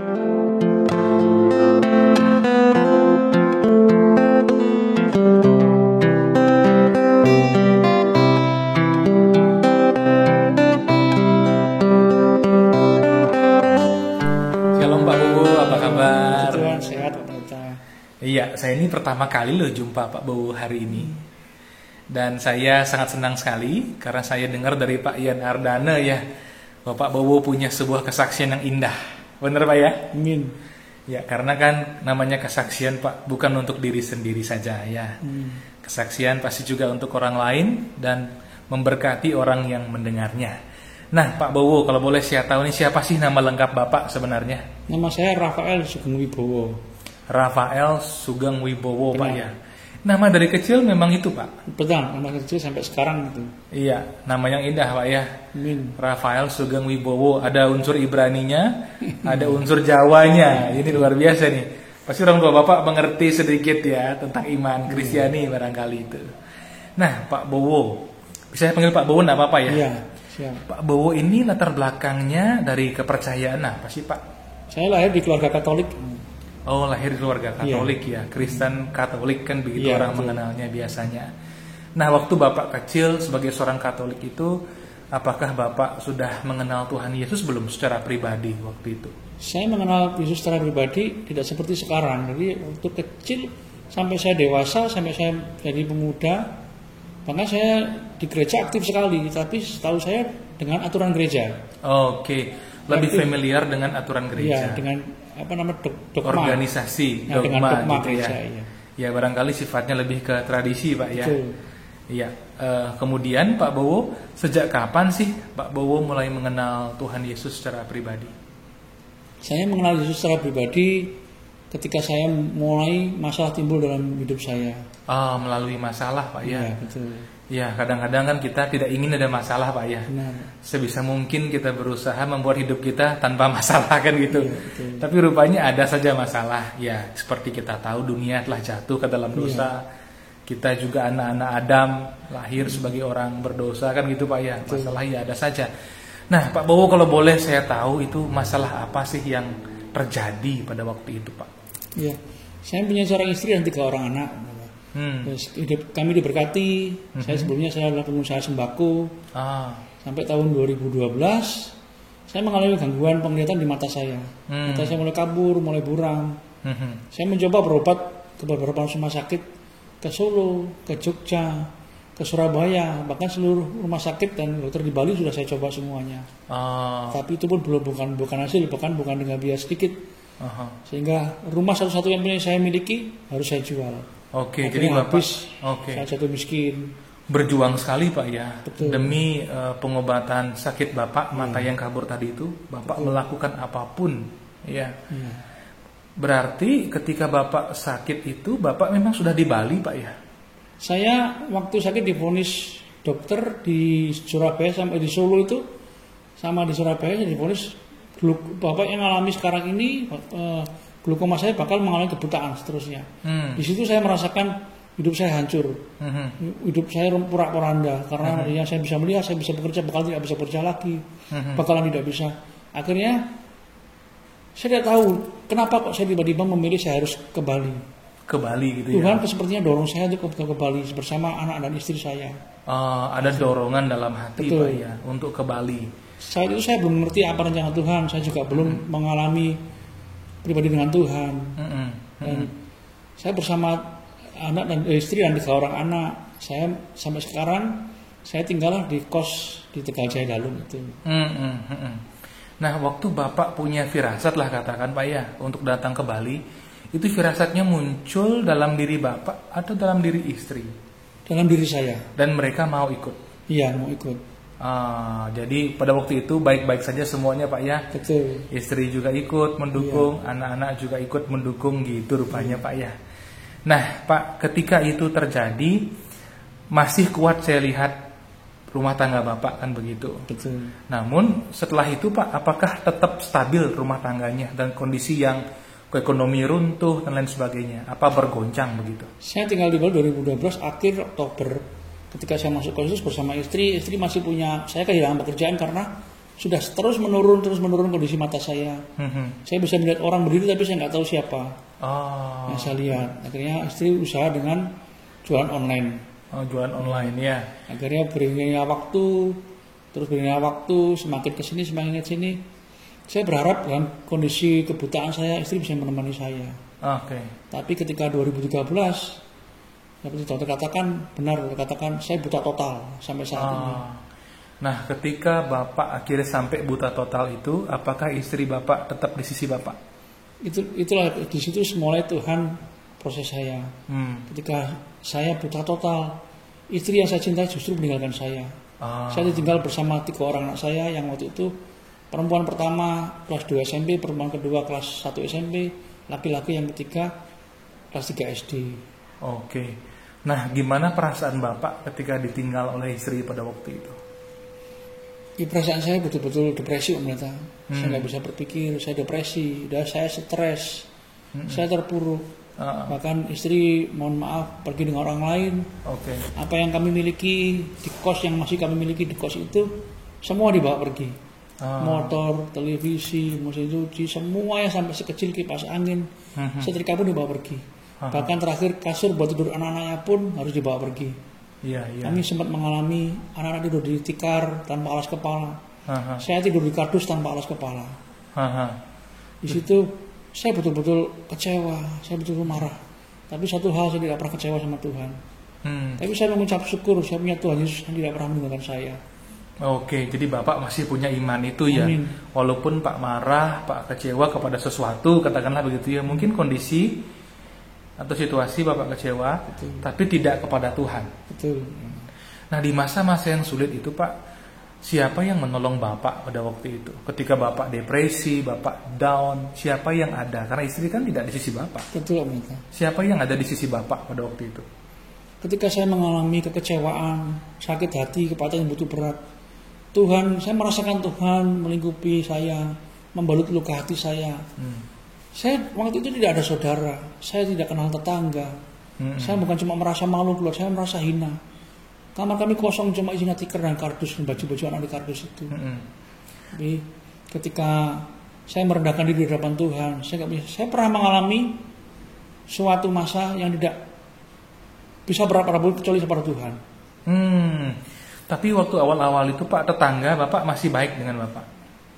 Shalom Pak Bowo, apa kabar? Tuhan sehat Pak Pendeta. Iya, saya ini pertama kali loh jumpa Pak Bowo hari ini. Dan saya sangat senang sekali karena saya dengar dari Pak Ian Ardana ya, bahwa Pak Bowo punya sebuah kesaksian yang indah. Benar Pak ya? Amin. Ya, karena kan namanya kesaksian Pak bukan untuk diri sendiri saja ya. Kesaksian pasti juga untuk orang lain dan memberkati orang yang mendengarnya. Nah Pak Bowo, kalau boleh saya tahu nih siapa sih nama lengkap Bapak sebenarnya? Nama saya Rafael Sugeng Wibowo. Rafael Sugeng Wibowo Pak Benar. ya. Nama dari kecil memang itu Pak? Betul, nama kecil sampai sekarang itu. Iya, nama yang indah Pak ya. Amin. Rafael Sugeng Wibowo, ada unsur Ibraninya, ada unsur Jawanya. Ini luar biasa nih. Pasti orang tua Bapak mengerti sedikit ya tentang iman Kristiani barangkali itu. Nah Pak Bowo, bisa saya panggil Pak Bowo enggak apa-apa ya? Iya, siap. Pak Bowo ini latar belakangnya dari kepercayaan apa sih Pak? Saya lahir di keluarga Katolik. Oh, lahir di keluarga Katolik ya, Kristen Katolik kan begitu Iya, orang betul. mengenalnya biasanya. Nah, waktu Bapak kecil sebagai seorang Katolik itu, apakah Bapak sudah mengenal Tuhan Yesus belum secara pribadi waktu itu? Saya mengenal Yesus secara pribadi tidak seperti sekarang. Jadi waktu kecil sampai saya dewasa, sampai saya jadi pemuda, bahkan saya di gereja aktif sekali. Tapi setahu saya dengan aturan gereja. Oke, lebih Berarti- familiar dengan aturan Iya, gereja, dengan apa namanya dogma. organisasi, Nah, dengan dogma gitu gereja, ya. iya. Ya, barangkali sifatnya lebih ke tradisi Pak ya. Betul. Iya. Kemudian Pak Bowo, sejak kapan sih Pak Bowo mulai mengenal Tuhan Yesus secara pribadi? Saya mengenal Yesus secara pribadi ketika saya mulai masalah timbul dalam hidup saya. Melalui masalah Pak ya. Iya, betul. Ya, kadang-kadang kan kita tidak ingin ada masalah Pak ya. Benar. Sebisa mungkin kita berusaha membuat hidup kita tanpa masalah kan gitu. Iya, betul. Tapi rupanya ada saja masalah. Ya, seperti kita tahu dunia telah jatuh ke dalam dosa. Kita juga anak-anak Adam lahir sebagai orang berdosa kan gitu Pak ya. Masalah ya ada saja. Nah, Pak Bowo kalau boleh saya tahu itu masalah apa sih yang terjadi pada waktu itu Pak? Iya. Saya punya seorang istri dan 3 orang anak. Terus kami diberkati. Saya sebelumnya saya adalah pengusaha sembako. Sampai tahun 2012 saya mengalami gangguan penglihatan di mata saya. Mata saya mulai kabur, mulai buram. Saya mencoba berobat ke beberapa rumah sakit, ke Solo, ke Jogja, ke Surabaya, bahkan seluruh rumah sakit dan dokter di Bali sudah saya coba semuanya. Tapi itu pun belum bukan hasil, bahkan bukan dengan biaya sedikit. Sehingga rumah satu-satu yang punya saya miliki harus saya jual. Oke, Akhirnya jadi Bapak habis, saya jatuh miskin. berjuang sekali Pak ya. Betul. Demi pengobatan sakit Bapak mata yang kabur tadi itu, Bapak melakukan apapun ya. Iya. Berarti ketika Bapak sakit itu Bapak memang sudah di Bali Pak ya? Saya waktu sakit divonis dokter di Surabaya sampai di Solo itu, sama di Surabaya saya divonis Bapak yang alami sekarang ini glukoma saya bakal mengalami kebutaan seterusnya. Di situ saya merasakan hidup saya hancur, hidup saya porak-poranda karena yang saya bisa melihat, saya bisa bekerja, bakal tidak bisa bekerja lagi, bakalan tidak bisa. Akhirnya saya tidak tahu kenapa kok saya tiba-tiba memilih saya harus ke Bali. Ke Bali gitu Tuhan ya? sepertinya dorong saya untuk ke Bali bersama anak dan istri saya. Ada dorongan dalam hati Betul. Pak ya untuk ke Bali. Saat itu saya belum mengerti apa rencana Tuhan, saya juga belum mengalami pribadi dengan Tuhan. Dan saya bersama anak dan istri dan 3 orang anak, saya sampai sekarang saya tinggal di kos di Tegal Jaya Dalem itu. Nah, waktu Bapak punya firasat lah katakan Pak ya untuk datang ke Bali, itu firasatnya muncul dalam diri Bapak atau dalam diri istri? Dalam diri saya. Dan mereka mau ikut? Iya, mau ikut. Jadi pada waktu itu baik-baik saja semuanya Pak ya. Betul. Istri juga ikut mendukung, anak-anak juga ikut mendukung gitu rupanya Pak ya. Nah Pak, ketika itu terjadi masih kuat saya lihat rumah tangga Bapak kan begitu. Betul. Namun setelah itu Pak, apakah tetap stabil rumah tangganya dan kondisi yang ekonomi runtuh dan lain sebagainya? Apa bergoncang begitu? Saya tinggal di Bali 2012 akhir Oktober. Ketika saya masuk konsus bersama istri masih punya, saya kehilangan pekerjaan karena sudah terus menurun kondisi mata saya. Saya bisa melihat orang berdiri tapi saya nggak tahu siapa. Yang saya lihat. Akhirnya istri usaha dengan jualan online. Jualan online ya. Akhirnya berinya waktu, semakin kesini semakin kesini. Saya berharap dalam kondisi kebutaan saya istri bisa menemani saya. Tapi ketika 2013 seperti dokter katakan saya buta total sampai saat ini. Nah, ketika Bapak akhirnya sampai buta total itu, apakah istri Bapak tetap di sisi Bapak? Itulah di situ mulai Tuhan proses saya. Ketika saya buta total, istri yang saya cintai justru meninggalkan saya. Saya tinggal bersama 3 orang anak saya yang waktu itu perempuan pertama kelas 2 SMP, perempuan kedua kelas 1 SMP, laki-laki yang ketiga kelas 3 SD. Nah, gimana perasaan Bapak ketika ditinggal oleh istri pada waktu itu? Perasaan saya betul-betul depresi, Om Pendeta. Saya nggak bisa berpikir, saya depresi, saya stres, saya terpuruk. Bahkan istri, mohon maaf, pergi dengan orang lain. Apa yang kami miliki di kos yang masih kami miliki di kos itu, semua dibawa pergi. Motor, televisi, mesin cuci, semuanya sampai sekecil kipas angin, setrika pun dibawa pergi. Bahkan terakhir kasur buat tidur anak-anaknya pun harus dibawa pergi. Kami sempat mengalami anak-anak tidur di tikar tanpa alas kepala. Saya tidur di kardus tanpa alas kepala. Di situ saya betul-betul kecewa, saya betul-betul marah. Tapi satu hal, saya tidak pernah kecewa sama Tuhan. Tapi saya mengucap syukur, saya punya Tuhan Yesus yang tidak pernah meninggalkan saya. Jadi Bapak masih punya iman itu ya. Amin. Walaupun Pak marah, Pak kecewa kepada sesuatu, katakanlah begitu ya. Mungkin kondisi atau situasi Bapak kecewa, tapi tidak kepada Tuhan. Nah, di masa-masa yang sulit itu Pak, siapa yang menolong Bapak pada waktu itu? Ketika Bapak depresi, Bapak down, siapa yang ada? Karena istri kan tidak di sisi Bapak. Siapa yang ada di sisi Bapak pada waktu itu? Ketika saya mengalami kekecewaan, sakit hati, kepatahan yang begitu berat, saya merasakan Tuhan melingkupi saya, membalut luka hati saya. Saya waktu itu tidak ada saudara, saya tidak kenal tetangga. Saya bukan cuma merasa malu keluar, saya merasa hina. Kamar kami kosong, cuma isinya tikar dan kardus, dan baju-baju anak di kardus itu. Tapi ketika saya merendahkan diri di hadapan Tuhan, saya pernah mengalami suatu masa yang tidak bisa berapa-apa kecuali kepada Tuhan. Tapi waktu awal-awal itu Pak, tetangga Bapak masih baik dengan Bapak?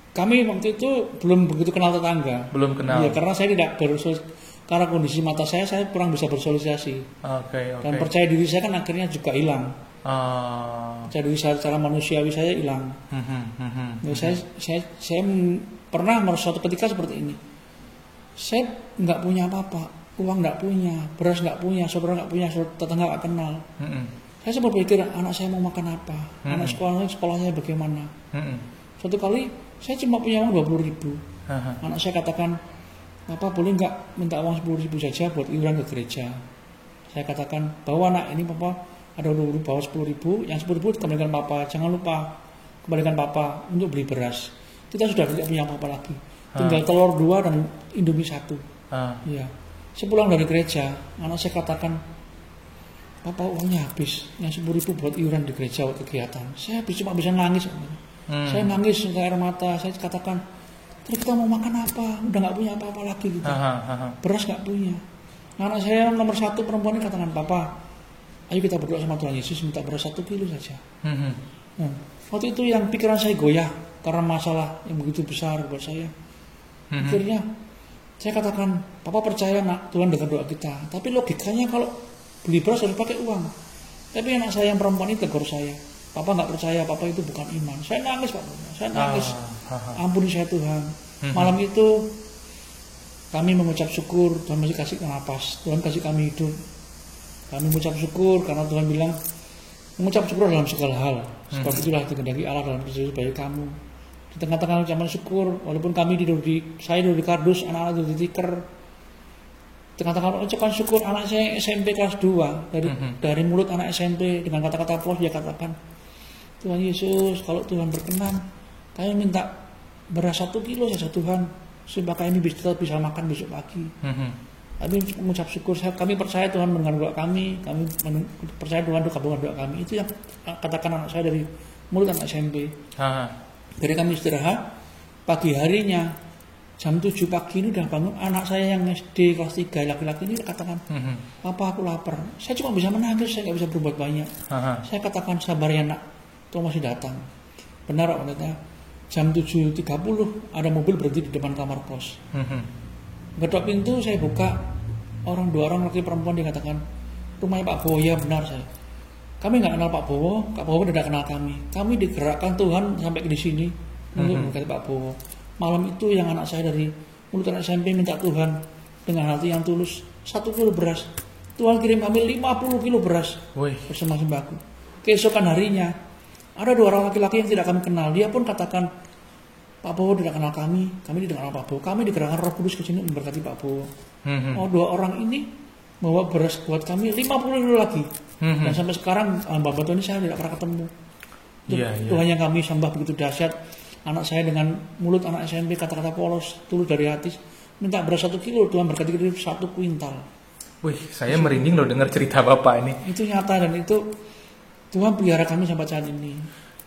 Kami waktu itu belum begitu kenal tetangga. Belum kenal. Ya, karena saya tidak karena kondisi mata saya kurang bisa bersosialisasi. Dan percaya diri saya kan akhirnya juga hilang. Percaya diri saya secara manusiawi saya hilang. Saya pernah suatu ketika seperti ini. Saya nggak punya apa-apa, uang nggak punya, beras nggak punya, saudara nggak punya, tetangga nggak kenal. Saya sempat berpikir anak saya mau makan apa, anak sekolahnya bagaimana. Suatu kali saya cuma punya uang 20.000. Anak saya katakan, Papa boleh nggak minta uang 10.000 saja buat iuran ke gereja. Saya katakan, bawa anak ini Papa, ada 20.000, bawa 10.000, yang 10.000 kembalikan Papa. Jangan lupa kembalikan Papa untuk beli beras. Kita sudah tidak punya apa-apa lagi. Tinggal telur 2 dan Indomie 1. Ya. Sepulang dari gereja, anak saya katakan, Papa uangnya habis, yang 10.000 buat iuran di gereja buat kegiatan. Saya cuma bisa nangis. Saya nangis ke air mata. Saya katakan, terus kita mau makan apa? Udah nggak punya apa-apa lagi gitu. Beras nggak punya. Anak saya nomor 1 perempuan ini katakan, Papa, ayo kita berdoa sama Tuhan Yesus minta beras 1 kilo saja. Waktu itu yang pikiran saya goyah karena masalah yang begitu besar buat saya. Akhirnya saya katakan, Papa percaya nak Tuhan dengar doa kita. Tapi logikanya kalau beli beras harus pakai uang. Tapi anak saya yang perempuan itu tegur saya, Papa nggak percaya, Papa itu bukan iman. Saya nangis Pak, saya nangis. Ampuni saya Tuhan. Malam itu kami mengucap syukur, Tuhan masih kasih nafas, Tuhan kasih kami hidup. Kami mengucap syukur karena Tuhan bilang mengucap syukur dalam segala hal. Sebab itulah dikehendaki Allah dalam Kristus bagi kamu. Di tengah-tengah ucapan syukur, walaupun saya tidur di kardus, anak-anak tidur di tikar. Tengah-tengah ucapan syukur, anak saya SMP kelas 2 dari mulut anak SMP dengan kata-kata puas dia katakan, Tuhan Yesus, kalau Tuhan berkenan, kami minta beras 1 kilo saja Tuhan, supaya kami bisa makan besok pagi. Kami mengucap syukur, kami percaya Tuhan mendengar doa kami percaya Tuhan kabulkan doa kami. Itu yang katakan anak saya dari mulut anak SMP. Dari kami istirahat, pagi harinya jam 7 pagi ini udah bangun anak saya yang SD kelas 3 laki-laki ini katakan, Papa aku lapar. Saya cuma bisa menangis, saya nggak bisa berbuat banyak. Saya katakan sabar ya nak, Tuhan masih datang. Benar ternyata jam 7.30 ada mobil berhenti di depan kamar kos. Ketok pintu saya buka, dua orang laki perempuan dia katakan, rumahnya Pak Bowo. Ya benar saya. Kami nggak kenal Pak Bowo tidak kenal kami. Kami digerakkan Tuhan sampai di sini untuk berkati Pak Bowo. Malam itu yang anak saya dari mulut anak SMP minta Tuhan dengan hati yang tulus 1 kilo beras. Tuhan kirim kami 50 kilo beras bersama sembako. Keesokan harinya ada 2 orang laki-laki yang tidak kami kenal. Dia pun katakan, Pak Bowo tidak kenal kami tidak kenal Pak Bowo. Kami digerakkan Roh Kudus ke sini memberkati Pak Bowo. 2 orang ini bawa beras buat kami 50 kilo lagi. Dan sampai sekarang Bapak ini saya tidak pernah ketemu. Tuhan yang kami sembah begitu dahsyat. Anak saya dengan mulut anak SMP kata-kata polos, tulus dari hati, minta beras 1 kilo, Tuhan berkati 1 kuintal. Wih, saya merinding loh dengar cerita Bapak ini. Itu nyata dan itu Tuhan pelihara kami sampai saat ini.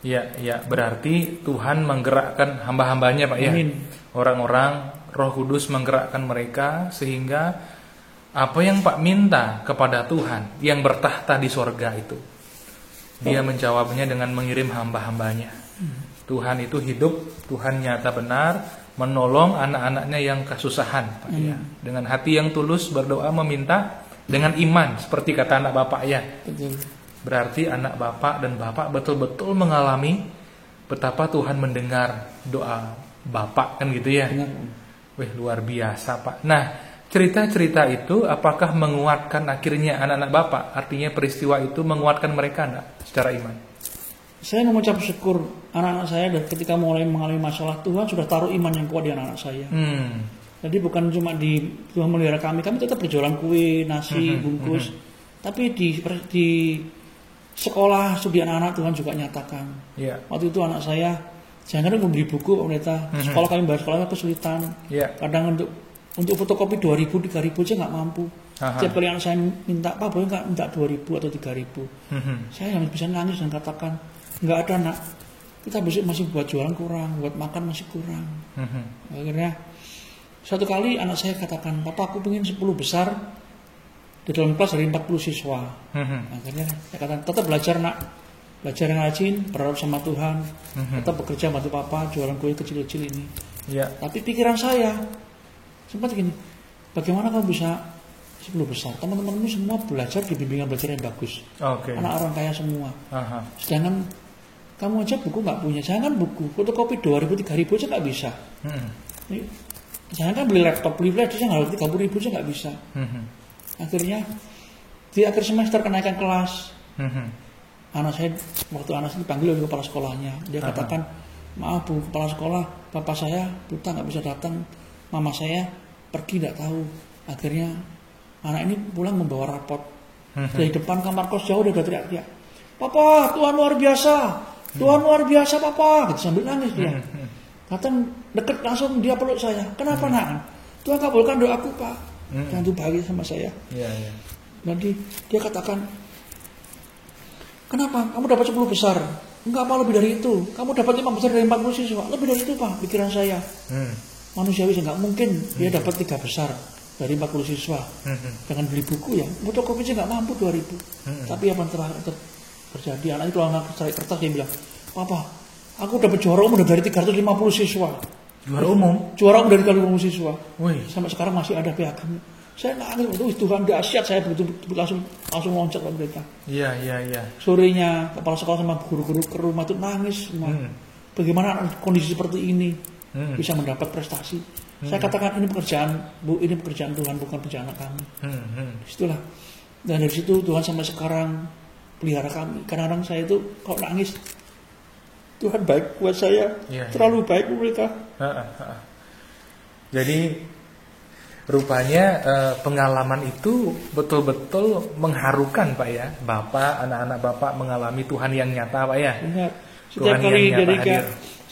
Ya, berarti Tuhan menggerakkan hamba-hambanya Pak ya. Amin. Orang-orang Roh Kudus menggerakkan mereka sehingga apa yang Pak minta kepada Tuhan yang bertahta di sorga itu, Dia menjawabnya dengan mengirim hamba-hambanya. Tuhan itu hidup, Tuhan nyata benar, menolong anak-anaknya yang kesusahan Pak ya. Dengan hati yang tulus berdoa meminta dengan iman seperti kata anak Bapak ya. Berarti anak Bapak dan Bapak betul-betul mengalami betapa Tuhan mendengar doa Bapak kan gitu ya. Wih, luar biasa Pak. Nah, cerita-cerita itu apakah menguatkan akhirnya anak-anak Bapak? Artinya peristiwa itu menguatkan mereka enggak secara iman? Saya mengucap syukur anak-anak saya dan ketika mulai mengalami masalah, Tuhan sudah taruh iman yang kuat di anak-anak saya. Jadi bukan cuma di Tuhan melihara kami tetap berjualan kue, nasi, bungkus. Tapi di sekolah studi anak-anak Tuhan juga nyatakan. Waktu itu anak saya jangan membeli buku pendeta. Sekolah kami bayar sekolahnya kesulitan. Kadang untuk fotokopi 2.000, 3.000 aja nggak mampu. Setiap kali anak saya minta, Pak boleh nggak minta 2.000 atau 3.000? Saya yang bisa nangis dan katakan, nggak ada nak, kita besok masih buat jualan kurang, buat makan masih kurang. Akhirnya suatu kali anak saya katakan, Papa aku pengen 10 besar di dalam kelas dari 40 siswa. Akhirnya saya katakan, tetap belajar nak, belajar yang rajin, berharap sama Tuhan, tetap bekerja bantu Papa jualan kue kecil-kecil ini. Tapi pikiran saya sempat gini, bagaimana kamu bisa 10 besar? Teman-temanmu semua belajar di bimbingan belajar yang bagus. Anak orang kaya semua. Sedangkan kamu aja buku nggak punya. Jangan buku, fotokopi 2.000, 3.000 aja nggak bisa. Jangan kan beli laptop, beli flash aja nggak 30.000 aja nggak bisa. Akhirnya di akhir semester kenaikan kelas, anak saya waktu anak saya dipanggil oleh kepala sekolahnya, dia katakan, maaf Bu, kepala sekolah, bapak saya buta nggak bisa datang, mama saya pergi nggak tahu. Akhirnya anak ini pulang membawa rapot. Dari depan kamar kos jauh dia udah teriak-teriak, Papa, Tuhan luar biasa, Tuhan luar biasa Papa, gitu sambil nangis dia. Datang deket langsung dia peluk saya. Kenapa nak? Tuhan kabulkan doaku Pak. Dan itu bahagia sama saya. Nanti dia katakan, kenapa? Kamu dapat 10 besar? Enggak apa lebih dari itu. Kamu dapat 5 besar dari 40 siswa. Lebih dari itu Pak, pikiran saya. Manusiawi nggak mungkin dia dapat 3 besar dari 40 siswa. Dengan beli buku ya, fotokopi aja nggak mampu 2.000. Tapi apa yang telah terjadi? Anak itu cari kertas dia bilang, Papa, aku dapat juara umum dari 350 siswa. Juara umum? Juara umum dari 350 siswa. Sampai sekarang masih ada piagam. Saya nangis, Tuhan dahsyat, saya begitu langsung loncat ke mereka. Sorenya kepala sekolah sama guru-guru ke rumah itu nangis semua. Bagaimana kondisi seperti ini bisa mendapat prestasi? Saya katakan ini pekerjaan Bu, ini pekerjaan Tuhan, bukan pekerjaan anak kami. Disitulah. Dan dari situ Tuhan sampai sekarang pelihara kami. Kadang-kadang saya itu kalau nangis, Tuhan baik buat saya, terlalu baik buat mereka. Jadi rupanya pengalaman itu betul-betul mengharukan Pak ya. Bapak, anak-anak Bapak mengalami Tuhan yang nyata Pak ya. Setiap kali dari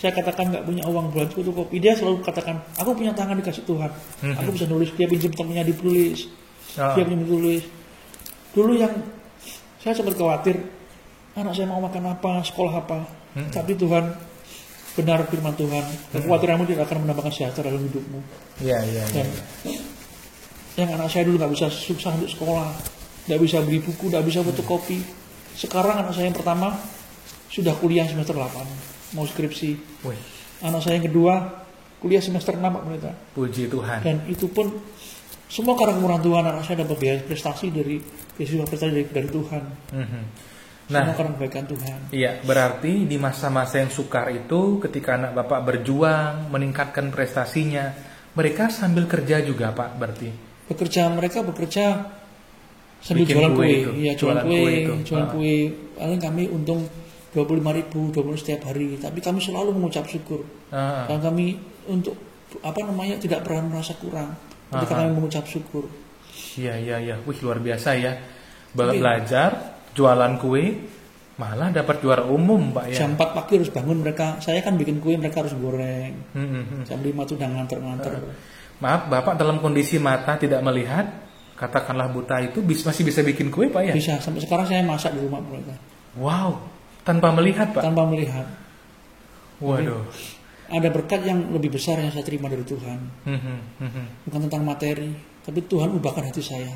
saya katakan nggak punya uang buat fotokopi, dia selalu katakan, aku punya tangan dikasih Tuhan, aku bisa nulis. Dia pinjam temannya ditulis, dia pinjam ditulis. Dulu yang saya sempat khawatir, anak saya mau makan apa, sekolah apa. Tapi Tuhan benar firman Tuhan. Kekhawatiranmu tidak akan menambahkan sejahtera dalam hidupmu. Iya. Dan yang anak saya dulu nggak bisa susah untuk sekolah, nggak bisa beli buku, nggak bisa fotokopi. Sekarang anak saya yang pertama sudah kuliah semester 8, mau skripsi. Wih. Anak saya yang kedua kuliah semester 6, Pak Pendeta. Puji Tuhan. Dan itu pun semua karena kemurahan Tuhan. Anak saya dapat biaya prestasi dari Tuhan. Nah, semua karena kebaikan Tuhan. Iya, berarti di masa-masa yang sukar itu, ketika anak Bapak berjuang meningkatkan prestasinya, mereka sambil kerja juga, Pak, berarti? Mereka bekerja sambil Bikin jualan kue. itu. Iya, jualan kue. Paling kami untung 25.000 setiap hari, tapi kami selalu mengucap syukur. Dan kami untuk tidak pernah merasa kurang ketika kami mengucap syukur. Iya. Wih, luar biasa ya. Belajar jualan kue malah dapat juara umum, Pak ya. Jam 4 pagi harus bangun mereka. Saya kan bikin kue, mereka harus goreng. Jam 5 tuh udah nganter. Maaf, Bapak dalam kondisi mata tidak melihat, katakanlah buta itu masih bisa bikin kue, Pak ya? Bisa, sampai sekarang saya masak di rumah mereka. Wow, tanpa melihat, Pak? Tanpa melihat. Waduh. Ada berkat yang lebih besar yang saya terima dari Tuhan. Bukan tentang materi, tapi Tuhan ubahkan hati saya.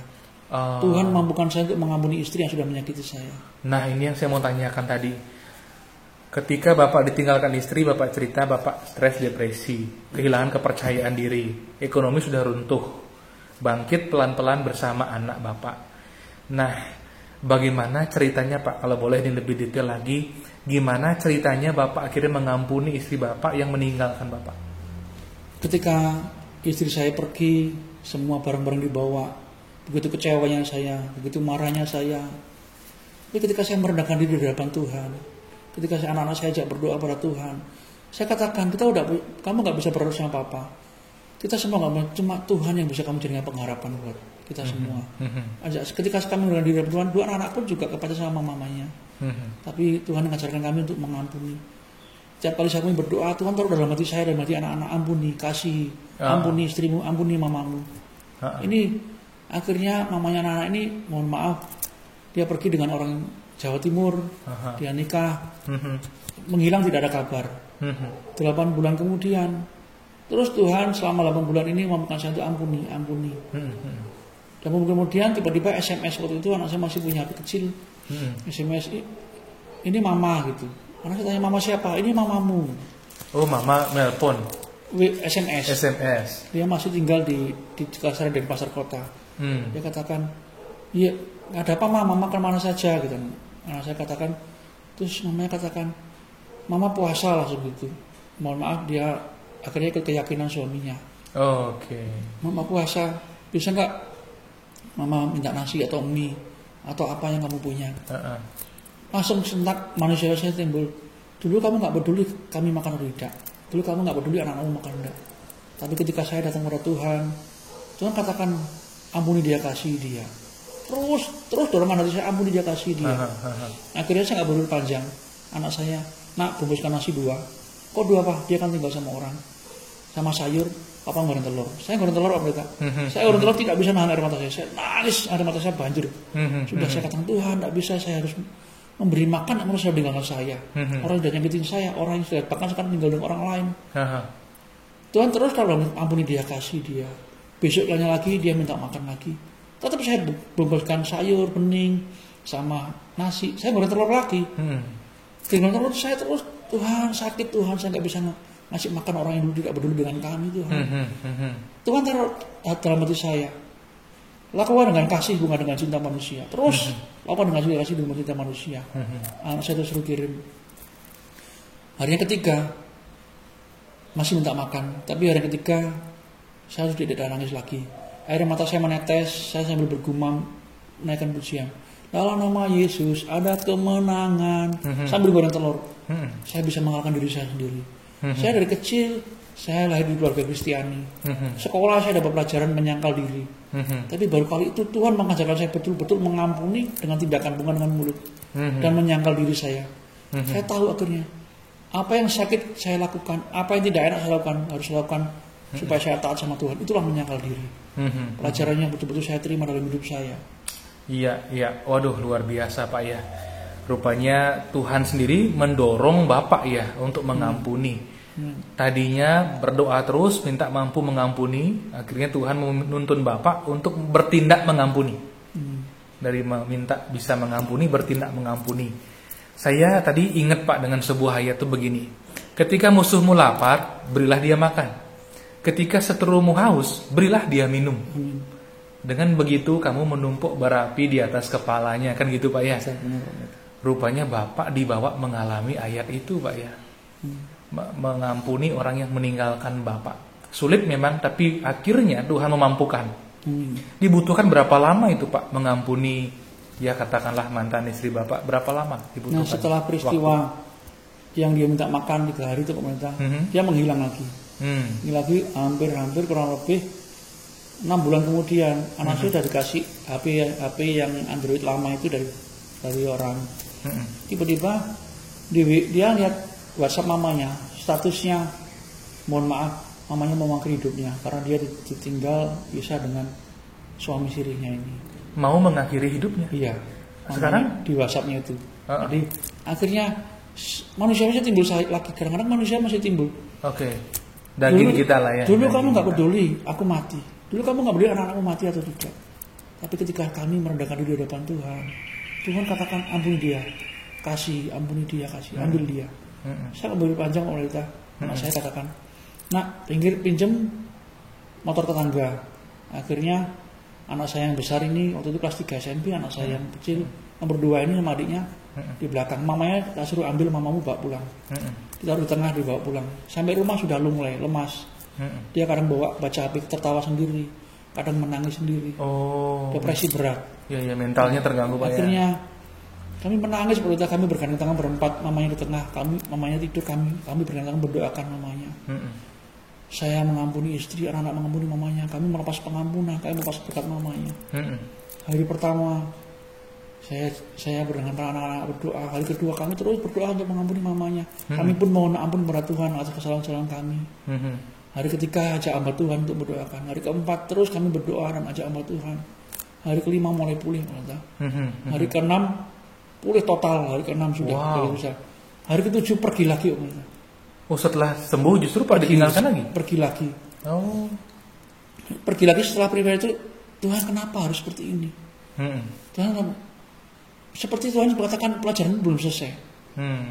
Tuhan mampukan saya untuk mengampuni istri yang sudah menyakiti saya. Nah, ini yang saya mau tanyakan tadi. Ketika Bapak ditinggalkan istri, Bapak cerita Bapak stres, depresi, kehilangan kepercayaan diri, ekonomi sudah runtuh, bangkit pelan-pelan bersama anak Bapak. Nah, bagaimana ceritanya, Pak? Kalau boleh lebih detail lagi, gimana ceritanya Bapak akhirnya mengampuni istri Bapak yang meninggalkan Bapak? Ketika istri saya pergi, semua barang-barang dibawa. Begitu kecewanya saya, begitu marahnya saya. Tapi ketika saya merendahkan diri di hadapan Tuhan, ketika anak-anak saya ajak berdoa pada Tuhan, saya katakan, kamu nggak bisa berdoa sama Papa. Kita semua nggak, cuma Tuhan yang bisa kamu jadikan pengharapan buat kita semua. Ketika kami merendahkan diri di hadapan Tuhan, dua anak pun juga kepada sama mamanya. Tapi Tuhan mengajarkan kami untuk mengampuni. Setiap kali saya berdoa, Tuhan taruh dalam hati saya dan hati anak-anak, ampuni, kasih, ampuni istrimu, ampuni mamamu. Ini akhirnya mamanya anak-anak ini, mohon maaf, dia pergi dengan orang Jawa Timur, dia nikah, menghilang tidak ada kabar. 8 bulan kemudian, terus Tuhan selama 8 bulan ini mampukan saya untuk ampuni. Dan kemudian tiba-tiba SMS waktu itu anak saya masih punya HP kecil, SMS ini mama gitu. Anak saya tanya, mama siapa? Ini mamamu. Oh, mama nelpon. SMS. Dia masih tinggal di Kasaran dan Pasar Kota. Dia katakan, iya, nggak ada apa mama makan mana saja gitu. Anak saya katakan, terus mamanya katakan, mama puasa langsung gitu. Mohon maaf, dia akhirnya ikut keyakinan suaminya. Oke. Mama puasa, bisa nggak mama minta nasi atau mie atau apa yang kamu punya? Langsung sentak manusia saya timbul. Dulu kamu nggak peduli kami makan atau tidak. Dulu kamu nggak peduli anak-anakmu makan tidak. Tapi ketika saya datang kepada Tuhan katakan, ampuni dia, kasih dia. Terus dorongan hati saya, ampuni dia, kasih dia. Akhirnya saya nggak berpikir panjang. Anak saya, nak bungkuskan nasi 2. Kok 2 Pak? Dia kan tinggal sama orang. Sama sayur, Papa goreng telur. Saya goreng telur mereka. Saya goreng telur tidak bisa nahan air mata saya. Saya nangis, air mata saya banjir. Sudah saya katakan, Tuhan tidak bisa, saya harus memberi makan anak manusia dengan saya. Orang sudah nyakitin saya, orang yang sudah bahkan sekarang tinggal dengan orang lain. Tuhan terus kalau ampuni dia, kasih dia. Besoknya lagi dia minta makan lagi. Tetap saya bungkuskan sayur bening sama nasi. Saya goreng telur lagi. Goreng telur saya terus, Tuhan sakit, Tuhan saya nggak bisa ngasih makan orang yang dulu tidak peduli dengan kami, Tuhan. Tuhan taruh dalam hati saya, lakukan dengan kasih, bukan dengan cinta manusia. Terus lakukan dengan kasih, dengan cinta manusia. Anak saya terus kirim. Hari yang ketiga masih minta makan, tapi hari yang ketiga saya sudah tidak nangis lagi. Air mata saya menetes, saya sambil bergumam menaikkan pujian. Dalam nama Yesus ada kemenangan. Sambil goreng telur, saya bisa mengalahkan diri saya sendiri. Saya dari kecil, saya lahir di keluarga Kristiani. Sekolah saya dapat pelajaran menyangkal diri. Tapi baru kali itu Tuhan mengajarkan saya betul-betul mengampuni dengan tindakan, bukan dengan mulut. Dan menyangkal diri saya. Saya tahu akhirnya apa yang sakit saya lakukan, apa yang tidak enak saya lakukan, harus lakukan supaya saya taat sama Tuhan. Itulah menyangkal diri. Pelajaran yang betul-betul saya terima dalam hidup saya. Iya. Waduh, luar biasa Pak ya. Rupanya Tuhan sendiri mendorong Bapak ya untuk mengampuni. Tadinya berdoa terus minta mampu mengampuni, akhirnya Tuhan menuntun Bapak untuk bertindak mengampuni. Dari meminta bisa mengampuni, bertindak mengampuni. Saya tadi ingat Pak dengan sebuah ayat itu begini. Ketika musuhmu lapar, berilah dia makan. Ketika seterumu haus, berilah dia minum. Dengan begitu kamu menumpuk bara api di atas kepalanya, kan gitu Pak ya. Rupanya Bapak dibawa mengalami ayat itu Pak ya. Mengampuni orang yang meninggalkan Bapak. Sulit memang, tapi akhirnya Tuhan memampukan. Dibutuhkan berapa lama itu Pak mengampuni, ya katakanlah mantan istri Bapak, berapa lama dibutuhkan? Nah setelah peristiwa yang dia minta makan 3 hari itu pemerintah, dia menghilang lagi. Ini lagi hampir kurang lebih 6 bulan kemudian anak saya sudah dikasih HP yang Android lama itu dari orang. Tiba-tiba dia lihat WhatsApp mamanya, statusnya mohon maaf, mamanya mau mengakhiri hidupnya karena dia ditinggal bisa dengan suami sirinya ini. Mau mengakhiri hidupnya? Iya. Sekarang di WhatsAppnya itu. Jadi akhirnya manusia timbul lagi. Kadang-kadang manusia masih timbul. Oke. Daging kita lah ya. Dulu kamu nggak peduli, aku mati. Dulu kamu nggak peduli anak-anakmu mati atau tidak. Tapi ketika kami merendahkan diri di hadapan Tuhan, Tuhan katakan ampuni dia, ampuni dia, ambil dia. Saya kembali panjang pemerintah. Anak saya katakan, nak pinjam motor tetangga. Akhirnya anak saya yang besar ini waktu itu kelas 3 SMP, anak saya yang kecil nomor 2 ini sama adiknya di belakang. Mamanya tak suruh ambil, mamamu bawa pulang. Kita di tengah dibawa pulang. Sampai rumah sudah mulai lemas. Dia kadang baca HP tertawa sendiri, kadang menangis sendiri. Depresi berat. Ya mentalnya terganggu Pak. Akhirnya kami menangis, kami bergandeng tangan berempat, mamanya di tengah, mamanya tidur, kami bergandeng tangan berdoakan mamanya. Saya mengampuni istri, anak-anak mengampuni mamanya, kami melepas pengampunan, kami melepas berkat mamanya. Hari pertama saya berdengan anak-anak berdoa. Hari kedua kami terus berdoa untuk mengampuni mamanya. Kami pun mohon ampun kepada Tuhan atas kesalahan-kesalahan kami. Hari ketiga ajak hamba Tuhan untuk berdoakan. Hari keempat terus kami berdoa dan ajak hamba Tuhan. Hari kelima mulai pulih. Hari keenam pulih total. Hari keenam sudah bisa. Hari ketujuh pergi lagi. Setelah sembuh justru Pak ditinggalkan lagi? Pergi lagi. Pergi lagi setelah pribadi itu. Tuhan kenapa harus seperti ini? Tuhan seperti Tuhan berkatakan pelajaran belum selesai.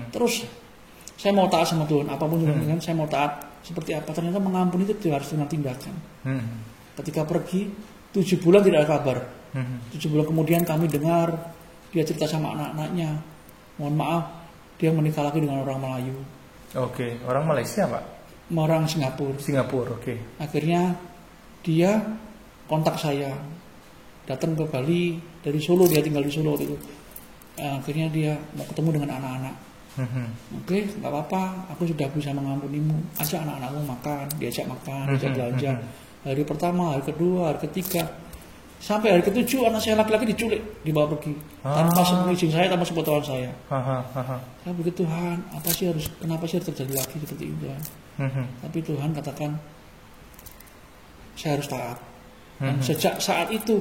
Terus saya mau taat sama Tuhan, apapun juga dengan saya mau taat seperti apa. Ternyata mengampuni itu harus dengan tindakan. Ketika pergi 7 bulan tidak ada kabar. 7 bulan kemudian kami dengar dia cerita sama anak-anaknya. Mohon maaf, dia menikah lagi dengan orang Melayu. Oke, orang Malaysia Pak? Orang Singapura. Oke. Akhirnya dia kontak saya, datang ke Bali dari Solo, dia tinggal di Solo waktu itu. Akhirnya dia mau ketemu dengan anak-anak. Oke, nggak apa-apa, aku sudah bisa mengampunimu. Ajak anak-anakmu makan, diajak makan, diajak belanja. Hari pertama, hari kedua, hari ketiga, sampai hari ketujuh anak saya laki-laki diculik, dibawa pergi tanpa izin saya, tanpa sepengetahuan saya. Saya begitu, Tuhan, kenapa sih harus terjadi lagi seperti itu Tuhan? Tapi Tuhan katakan saya harus taat. Dan sejak saat itu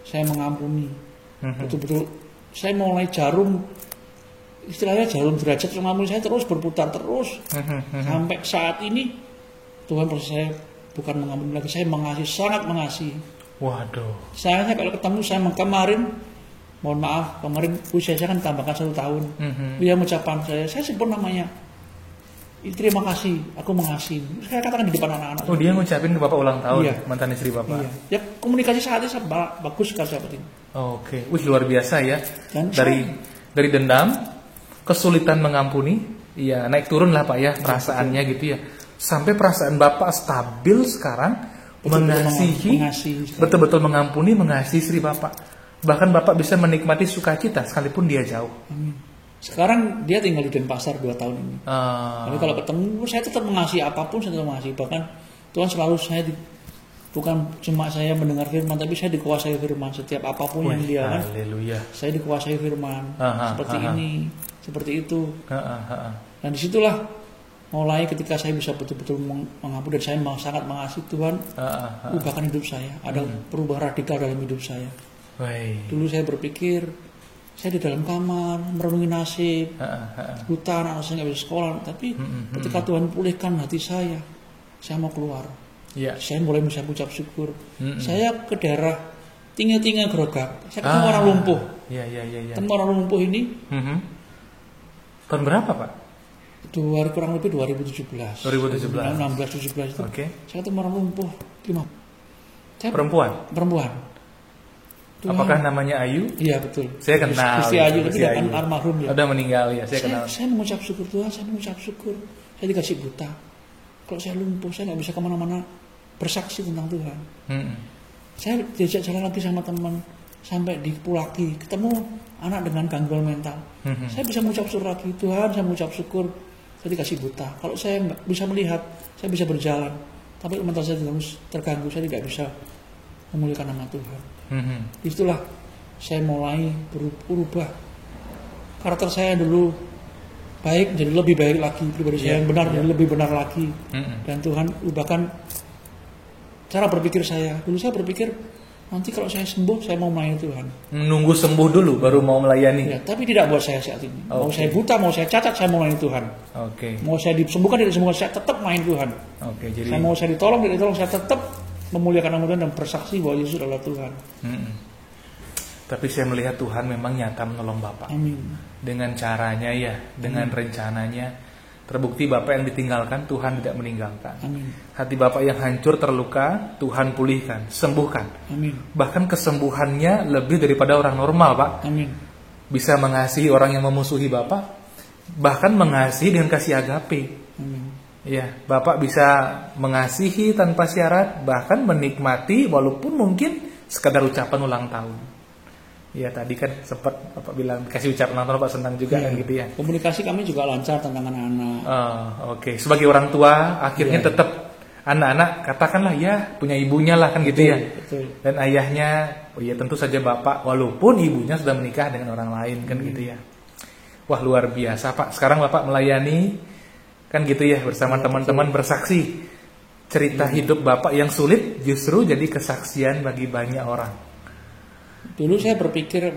saya mengampuni. Betul-betul saya mulai istilahnya jarum derajat mengampuni saya terus berputar terus sampai saat ini. Tuhan proses saya bukan mengampuni lagi, saya mengasihi, sangat mengasihi. Waduh. Saya kalau ketemu saya kemarin, mohon maaf, kemarin usia saya kan tambahkan 1 tahun. Dia mengucapkan saya sebut namanya. Terima kasih, aku mengasihi. Saya katakan di depan anak-anak. Dia ngucapin ke Bapak ulang tahun, mantan istri Bapak. Iya. Ya komunikasi saat ini bagus sekali seperti ini. Oke, luar biasa ya. Dan dari dendam, kesulitan mengampuni, ya naik turun lah Pak ya perasaannya gitu ya. Sampai perasaan Bapak stabil sekarang, betul-betul mengampuni, mengasihi istri Bapak. Bahkan Bapak bisa menikmati sukacita sekalipun dia jauh. Amin. Sekarang dia tinggal di Denpasar 2 tahun ini. Tapi kalau ketemu saya tetap mengasihi apapun, saya tetap mengasihi. Bahkan Tuhan selalu bukan cuma saya mendengar firman, tapi saya dikuasai firman. Setiap apapun yang dia kan, saya dikuasai firman. Seperti ini, seperti itu. Dan disitulah mulai ketika saya bisa betul-betul mengampuni dan saya sangat mengasihi Tuhan, ubahkan hidup saya. Ada perubahan radikal dalam hidup saya. Dulu saya berpikir Saya di dalam kamar merenungi nasib, buta, anak saya nggak bisa sekolah. Tapi ketika Tuhan pulihkan hati saya mau keluar. Saya mulai bisa ucap syukur. Saya ke daerah tinggal gerogak. Saya ketemu orang lumpuh. Ketemu orang lumpuh ini. Tahun berapa, Pak? Kurang lebih 2017. 16-17 itu. Saya ketemu orang lumpuh. Perempuan. Tuhan. Apakah namanya Ayu? Iya, betul. Saya kenal. Kristi Ayu, tapi kan almarhum ya. Udah meninggal ya, saya kenal. Saya mengucap syukur Tuhan, saya mengucap syukur. Saya dikasih buta. Kalau saya lumpuh, saya nggak bisa kemana-mana bersaksi tentang Tuhan. Saya diajak jalan lagi sama teman sampai di Pulaki, ketemu anak dengan gangguan mental. Saya bisa mengucap syukur lagi, Tuhan, saya mengucap syukur. Saya dikasih buta. Kalau saya nggak bisa melihat, saya bisa berjalan. Tapi mental saya terganggu, saya tidak bisa memuliakan nama Tuhan. Itulah saya mulai berubah. Karakter saya dulu baik jadi lebih baik lagi, pribadi saya yang benar jadi lebih benar lagi. Dan Tuhan ubahkan cara berpikir saya. Dulu saya berpikir nanti kalau saya sembuh saya mau melayani Tuhan. Nunggu sembuh dulu baru mau melayani. Ya, tapi tidak buat saya saat ini. Mau saya buta, mau saya cacat, saya mau melayani Tuhan. Mau saya disembuhkan, tidak disembuhkan, saya tetap melayani Tuhan. Jadi mau saya ditolong, tidak ditolong, saya tetap memuliakan nama Tuhan dan bersaksi bahwa Yesus adalah Tuhan. Tapi saya melihat Tuhan memang nyata menolong Bapak. Amin. Dengan caranya dengan rencananya. Terbukti Bapak yang ditinggalkan, Tuhan tidak meninggalkan. Amin. Hati Bapak yang hancur terluka, Tuhan pulihkan, sembuhkan. Amin. Bahkan kesembuhannya lebih daripada orang normal, Pak. Amin. Bisa mengasihi orang yang memusuhi Bapak, bahkan mengasihi dengan kasih agape. Amin. Ya, Bapak bisa mengasihi tanpa syarat, bahkan menikmati walaupun mungkin sekadar ucapan ulang tahun. Ya, tadi kan sempat Bapak bilang kasih ucapan ulang tahun, Bapak senang juga kan gitu ya. Komunikasi kami juga lancar tentang anak-anak. Oke. Sebagai orang tua, akhirnya tetap anak-anak katakanlah ya punya ibunya lah kan gitu ya. Betul. Dan ayahnya, tentu saja Bapak walaupun ibunya sudah menikah dengan orang lain kan gitu ya. Wah, luar biasa, Pak. Sekarang Bapak melayani kan gitu ya, bersama teman-teman bersaksi. Cerita hidup Bapak yang sulit justru jadi kesaksian bagi banyak orang. Dulu saya berpikir,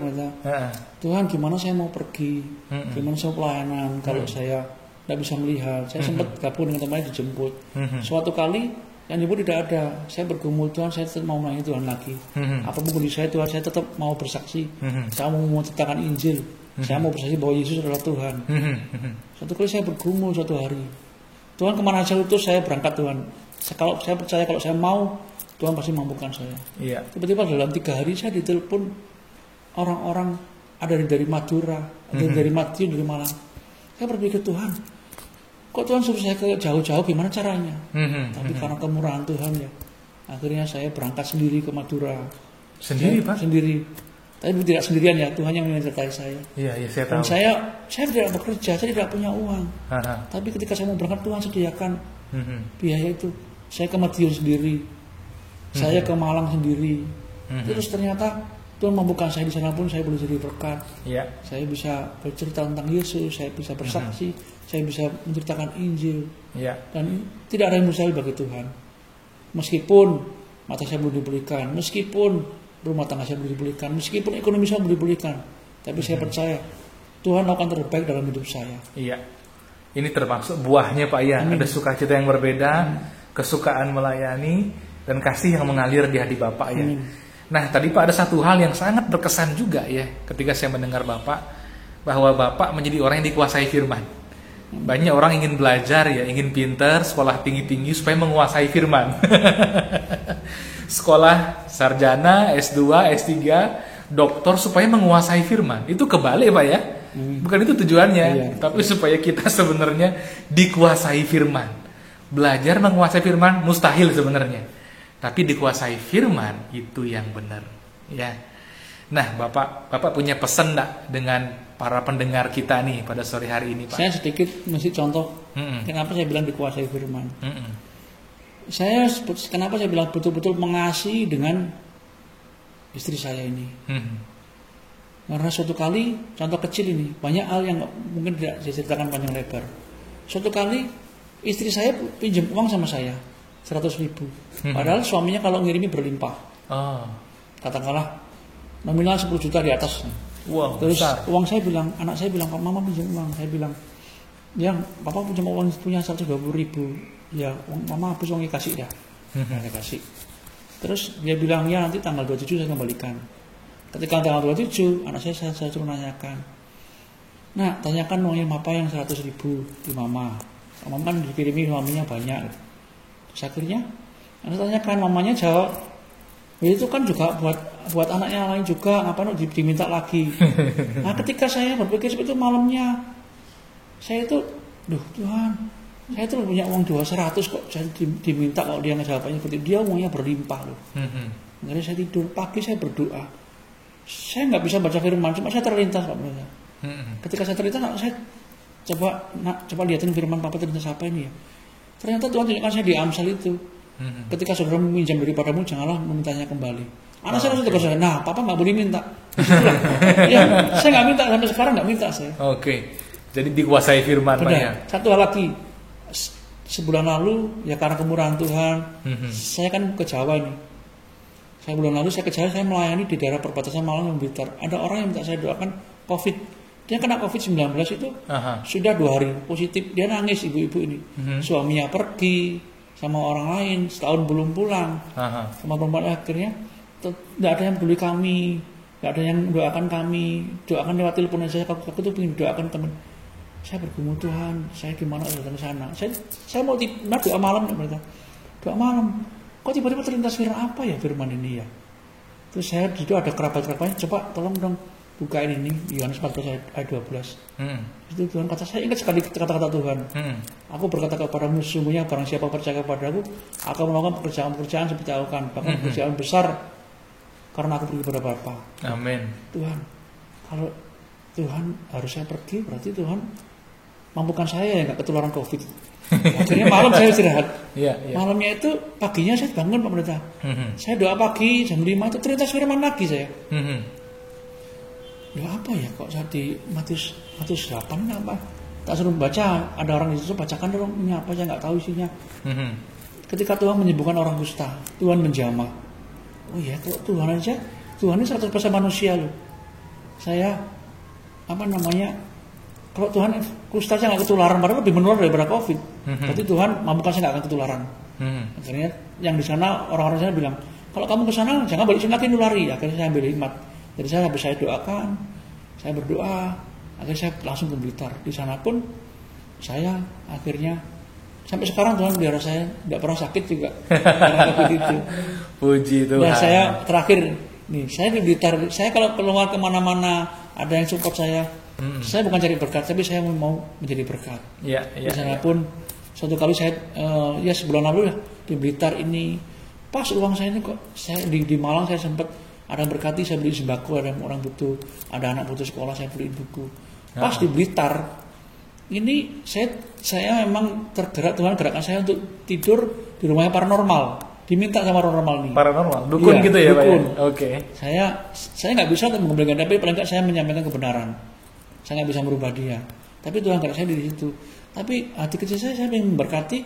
Tuhan gimana saya mau pergi, gimana saya pelayanan kalau saya tidak bisa melihat. Saya sempat gabung dengan teman dijemput. Suatu kali yang jemput tidak ada. Saya bergumul, Tuhan saya tetap mau melayani Tuhan lagi. Apapun kondisi saya, Tuhan saya tetap mau bersaksi. Saya mau menceritakan Injil. Saya mau bersaksi bahwa Yesus adalah Tuhan. Suatu kali saya bergumul suatu hari, Tuhan kemana saja utus saya berangkat Tuhan. Kalau saya percaya kalau saya mau, Tuhan pasti mampukan saya. Tiba-tiba dalam 3 hari saya ditelepon orang-orang ada dari Madura, ada dari Madiun, dari Malang. Saya berpikir Tuhan, kok Tuhan suruh saya ke jauh-jauh, gimana caranya? Tapi karena kemurahan Tuhan ya, akhirnya saya berangkat sendiri ke Madura. Sendiri, Pak? Sendiri. Tapi tidak sendirian ya, Tuhan yang menyertai saya. Iya, saya tahu. Dan saya tidak bekerja, saya tidak punya uang. Tapi ketika saya mau berangkat, Tuhan sediakan biaya itu. Saya ke Madiun sendiri, saya ke Malang sendiri. Terus ternyata Tuhan membuka saya di sana pun saya boleh jadi berkat. Saya bisa bercerita tentang Yesus, saya bisa bersaksi, saya bisa menceritakan Injil. Dan tidak ada yang mustahil bagi Tuhan. Meskipun mata saya belum dipulihkan, meskipun rumah tangga saya belum dipulihkan, meskipun ekonomi saya belum dipulihkan, tapi saya percaya Tuhan akan terbaik dalam hidup saya. Ini termasuk buahnya, Pak ya. Ada sukacita yang berbeda, kesukaan melayani, dan kasih yang mengalir di hati Bapak ya. Nah, tadi Pak ada satu hal yang sangat berkesan juga ya, ketika saya mendengar Bapak, bahwa Bapak menjadi orang yang dikuasai firman. Banyak orang ingin belajar ya, ingin pintar, sekolah tinggi-tinggi supaya menguasai firman. Sekolah sarjana, S2, S3, doktor supaya menguasai firman. Itu kebalik, Pak ya. Bukan itu tujuannya, tapi supaya kita sebenarnya dikuasai firman. Belajar menguasai firman mustahil sebenarnya. Tapi dikuasai firman itu yang benar, ya. Nah, Bapak punya pesan enggak dengan para pendengar kita nih pada sore hari ini, Pak? Saya sedikit mesti contoh. Kenapa saya bilang dikuasai firman? Kenapa saya bilang betul-betul mengasihi dengan istri saya ini? Karena suatu kali, contoh kecil ini, banyak hal yang mungkin tidak saya ceritakan panjang lebar. Suatu kali istri saya pinjam uang sama saya 100.000. Padahal suaminya kalau ngirimi berlimpah. Katakanlah nominal 10 juta di atas. Wow, terus besar. uang saya bilang, anak saya bilang, Pak Mama pinjam uang. Saya bilang, yang Papa pinjam uang punya 120.000. Ya, Mama habis uangnya kasih ya. Saya kasih. Terus dia bilang, ya nanti tanggal 27 saya kembalikan. Ketika tanggal 27, anak saya suruh nanyakan. Nah, tanyakan uangnya Papa yang 100.000 di Mama. Mama kan dikirimi suaminya banyak. Terus akhirnya, anak tanyakan, mamanya jawab, itu kan juga buat anaknya lain juga, ngapain diminta lagi. Nah, ketika saya berpikir seperti itu malamnya, saya itu, Tuhan, saya itu punya uang 200 kok saya diminta kalau dia ngejawabnya seperti dia uangnya berlimpah loh. Akhirnya saya tidur, pagi saya berdoa. Saya nggak bisa baca firman, cuma saya terlintas Pak Pendeta. Ketika saya terlintas, saya coba lihatin firman Papa terlintas apa ini ya. Ternyata Tuhan tunjukkan saya di Amsal itu. Ketika saudara meminjam daripadamu, janganlah memintanya kembali. Anak saya langsung tegas, nah Papa nggak boleh minta. Ya, saya nggak minta sampai sekarang nggak minta saya. Oke, jadi dikuasai firman Pak ya. Satu hal lagi, sebulan lalu ya karena kemurahan Tuhan, saya kan ke Jawa ini. Bulan lalu saya ke Jawa, saya melayani di daerah perbatasan Malang dan Blitar. Ada orang yang minta saya doakan COVID. Dia kena COVID-19 itu sudah 2 hari positif. Dia nangis ibu-ibu ini. Suaminya pergi sama orang lain, setahun belum pulang. Sama perempuan akhirnya tidak ada yang peduli kami, tidak ada yang doakan kami. Doakan lewat telepon aja. Aku tuh ingin doakan teman. Saya bergumul, Tuhan, saya gimana datang ke sana. Saya mau doa malam mereka. Doa malam. Kok tiba-tiba terlintas firman apa ya firman ini ya? Terus saya di situ ada kerabat-kerabatnya, coba tolong dong bukain ini Yohanes 14 ayat 12. Itu Tuhan kata, saya ingat sekali kata-kata Tuhan. Aku berkata kepadamu, sesungguhnya barang siapa percaya kepadaku, akan melakukan pekerjaan-pekerjaan seperti aku kan, bahkan pekerjaan besar, karena aku pergi kepada Bapa. Amin. Tuhan, kalau Tuhan harus saya pergi, berarti Tuhan mampukan saya ya nggak ketularan COVID. Akhirnya malam saya istirahat. Malamnya itu paginya saya bangun Pak Pendeta. Saya doa pagi jam 5 itu terlintas firman lagi saya. Doa apa ya kok saat di Matius 8 apa? Tak suruh baca, ada orang di situ bacakan dong ini apa saya nggak tahu isinya. Ketika Tuhan menyembuhkan orang kusta, Tuhan menjamah. Oh ya kalau Tuhan aja, Tuhan ini 100% manusia loh. Saya kalau Tuhan kusta saya nggak ketularan, padahal lebih menular daripada COVID. Berarti Tuhan mampukan saya nggak akan ketularan. Akhirnya yang di sana orang-orang sana bilang, kalau kamu ke sana jangan balik sini lagi nulari. Akhirnya saya ambil hikmat. Jadi saya doakan, saya berdoa, akhirnya saya langsung ke Blitar. Di sana pun saya akhirnya sampai sekarang Tuhan biar saya tidak pernah sakit juga. Begitu. Puji Tuhan. Dan saya terakhir nih, saya di Blitar. Saya kalau keluar kemana-mana ada yang support saya. Saya bukan cari berkat, tapi saya mau menjadi berkat. Di sana pun suatu kali saya sebulan lalu ya di Blitar ini pas uang saya ini kok saya di Malang saya sempat ada berkati, saya beli sembako, ada orang butuh, ada anak butuh sekolah, saya beliin buku. Pas di Blitar ini saya memang tergerak, Tuhan gerakkan saya untuk tidur di rumahnya paranormal. Diminta sama paranormal nih. Paranormal, dukun gitu ya, dukun. Pak. Oke. Saya nggak bisa mengembalikan, tapi paling nggak saya menyampaikan kebenaran. Saya nggak bisa merubah dia. Tapi Tuhan gerak saya di situ. Tapi hati kecil saya ingin memberkati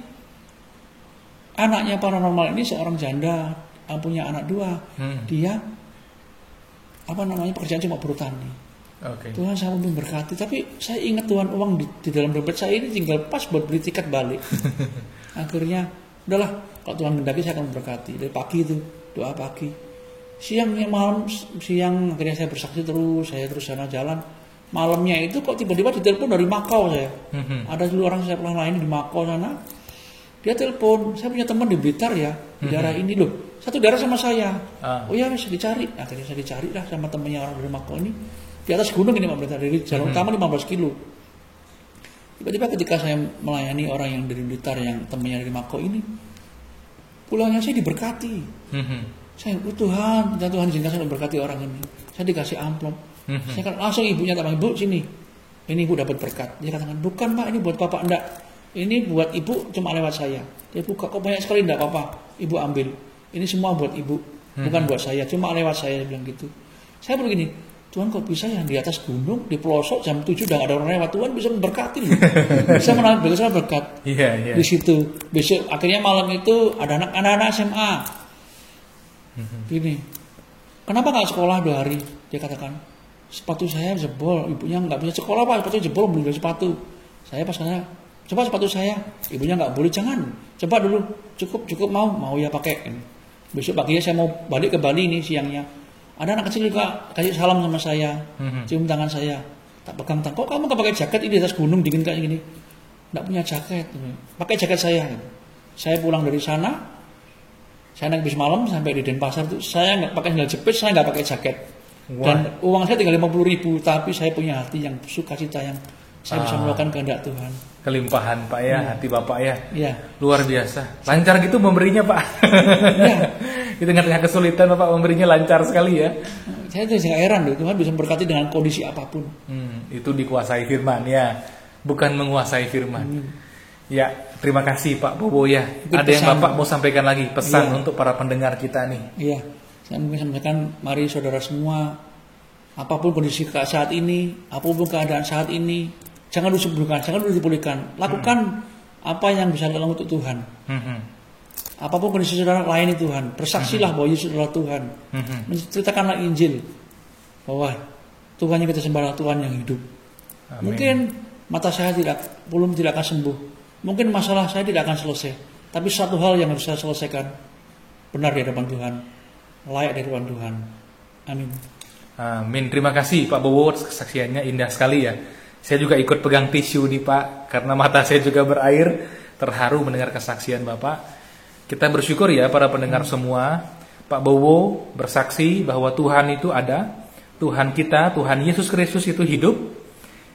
anaknya paranormal ini seorang janda punya anak 2. Dia pekerjaan cuma bertani. Tuhan saya mau memberkati. Tapi saya ingat Tuhan uang di dalam dompet saya ini tinggal pas buat beli tiket balik. Akhirnya udahlah, kalau Tuhan mendaki saya akan memberkati. Dari pagi itu doa pagi, siang akhirnya saya bersaksi terus, saya terus sana jalan. Malamnya itu kok tiba-tiba ditelepon dari Makau saya. Ada dulu orang saya pernah lain di Makau sana. Dia telepon, saya punya teman di Blitar ya, di daerah ini loh. Satu daerah sama saya. Oh ya, bisa dicari. Akhirnya saya dicari lah sama temannya orang dari Makau ini. Di atas gunung ini Pak Pendeta, dari jalan utama 15 kilo. Tiba-tiba ketika saya melayani orang yang dari Blitar yang temannya dari Makau ini, pulangnya saya diberkati. Saya, Tuhan izinkan saya memberkati orang ini. Saya dikasih amplop. Saya kan langsung ibunya tak panggil, Bu sini, ini ibu dapat berkat. Dia katakan, bukan Pak, ini buat Bapak. Enggak, ini buat ibu cuma lewat saya. Dia buka, kok banyak sekali. Enggak apa-apa, ibu ambil. Ini semua buat ibu, bukan buat saya, cuma lewat saya. Dia bilang gitu. Saya begini, Tuhan kok bisa ya di atas gunung, di pelosok jam 7 udah ada orang lewat, Tuhan bisa memberkati loh. Bisa menambah berkat. Di situ. Besok akhirnya malam itu ada anak-anak SMA. Gini, kenapa nggak sekolah 2 hari? Dia katakan, sepatu saya jebol, ibunya nggak bisa sekolah Pak, sepatu jebol, beli sepatu. Saya pas saya, coba sepatu saya, ibunya nggak boleh, jangan, coba dulu, cukup mau ya pakai. Besok paginya saya mau balik ke Bali ini siangnya, ada anak kecil juga kasih salam sama saya, cium tangan saya, tak pegang tangan, kok kamu nggak pakai jaket ini di atas gunung dingin kayak gini, nggak punya jaket, pakai jaket saya. Saya pulang dari sana, saya naik bis malam sampai di Denpasar itu, saya nggak pakai sandal jepit, saya nggak pakai jaket. Dan uang saya tinggal 50.000, tapi saya punya hati yang sukacita, yang saya bisa melakukan kehendak Tuhan. Kelimpahan Pak ya, hati Bapak ya. Iya. Luar biasa. Lancar gitu memberinya Pak. Iya. Di tengah-tengah kesulitan Bapak memberinya lancar sekali ya. Saya tuh heran loh, Tuhan bisa memberkati dengan kondisi apapun. Itu dikuasai firman ya, bukan menguasai firman. Ya, terima kasih Pak Bowo ya. Ada yang Bapak mau sampaikan lagi pesan untuk para pendengar kita nih? Iya. Saya mungkin sampaikan, mari saudara semua, apapun kondisi saat ini, apapun keadaan saat ini, jangan disebutkan, jangan dipulihkan. Lakukan apa yang bisa dilakukan untuk Tuhan. Apapun kondisi saudara, layani Tuhan. Bersaksilah bahwa Yesus adalah Tuhan. Menceritakanlah Injil bahwa Tuhan yang kita sembah, Tuhan yang hidup. Amin. Mungkin mata saya belum tidak akan sembuh. Mungkin masalah saya tidak akan selesai. Tapi satu hal yang harus saya selesaikan, benar di hadapan Tuhan, layak di hadapan Tuhan. Amin. Amin. Terima kasih Pak Bowo, kesaksiannya indah sekali ya. Saya juga ikut pegang tisu nih Pak, karena mata saya juga berair, terharu mendengar kesaksian Bapak. Kita bersyukur ya para pendengar semua. Pak Bowo bersaksi bahwa Tuhan itu ada, Tuhan kita, Tuhan Yesus Kristus itu hidup.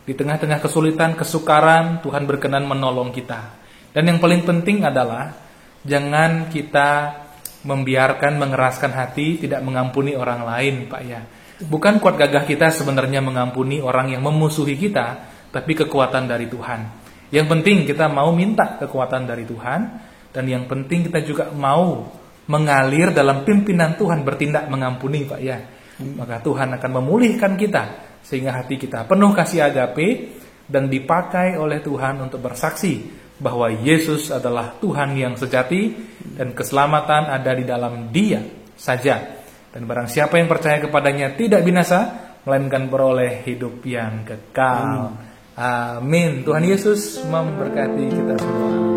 Di tengah-tengah kesulitan, kesukaran, Tuhan berkenan menolong kita. Dan yang paling penting adalah jangan kita membiarkan mengeraskan hati, tidak mengampuni orang lain Pak ya. Bukan kuat gagah kita sebenarnya mengampuni orang yang memusuhi kita, tapi kekuatan dari Tuhan. Yang penting kita mau minta kekuatan dari Tuhan, dan yang penting kita juga mau mengalir dalam pimpinan Tuhan, bertindak mengampuni Pak ya. Maka Tuhan akan memulihkan kita, sehingga hati kita penuh kasih agape, dan dipakai oleh Tuhan untuk bersaksi bahwa Yesus adalah Tuhan yang sejati, dan keselamatan ada di dalam Dia saja. Dan barang siapa yang percaya kepadanya tidak binasa, melainkan beroleh hidup yang kekal. Amin. Tuhan Yesus memberkati kita semua.